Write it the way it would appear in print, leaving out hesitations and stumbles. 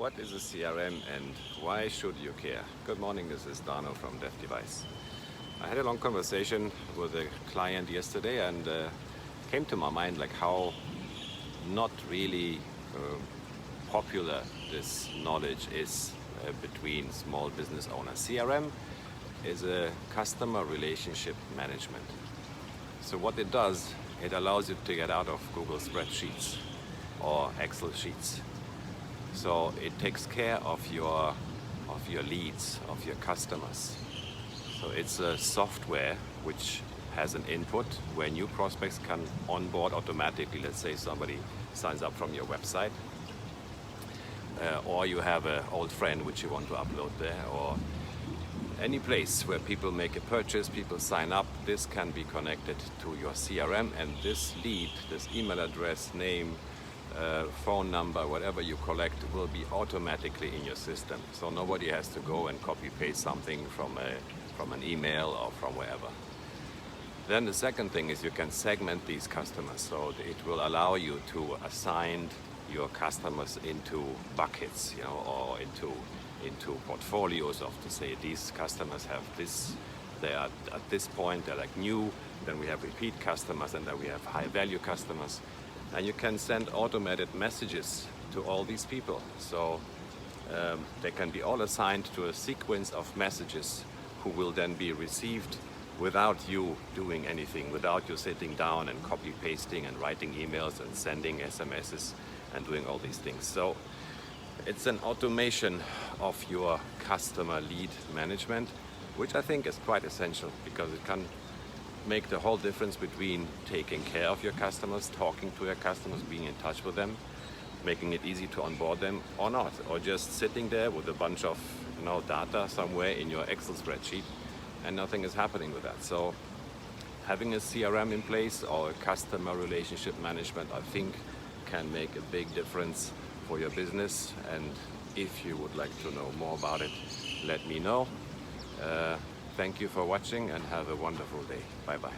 What is a CRM and why should you care? Good morning, this is Dano from DevDevice. I had a long conversation with a client yesterday and came to my mind like how not really popular this knowledge is between small business owners. CRM is a customer relationship management. So what it does, it allows you to get out of Google spreadsheets or Excel sheets. So it takes care of your leads, of your customers. So it's a software which has an input where new prospects can onboard automatically. Let's say somebody signs up from your website, or you have an old friend which you want to upload there, or any place where people make a purchase, people sign up. This can be connected to your CRM, and this lead, this email address, name, phone number, whatever you collect will be automatically in your system. So nobody has to go and copy paste something from an email or from wherever. Then the second thing is you can segment these customers. So it will allow you to assign your customers into buckets, or into portfolios of, to say, these customers have this, they are at this point, they're like new, then we have repeat customers, and then we have high value customers. And you can send automated messages to all these people. So they can be all assigned to a sequence of messages who will then be received without you doing anything, without you sitting down and copy pasting and writing emails and sending SMSs and doing all these things. So it's an automation of your customer lead management, which I think is quite essential because it can make the whole difference between taking care of your customers, talking to your customers, being in touch with them, making it easy to onboard them or not, or just sitting there with a bunch of data somewhere in your Excel spreadsheet and nothing is happening with that. So having a CRM in place or a customer relationship management, I think, can make a big difference for your business. And if you would like to know more about it, let me know. Thank you for watching and have a wonderful day. Bye-bye.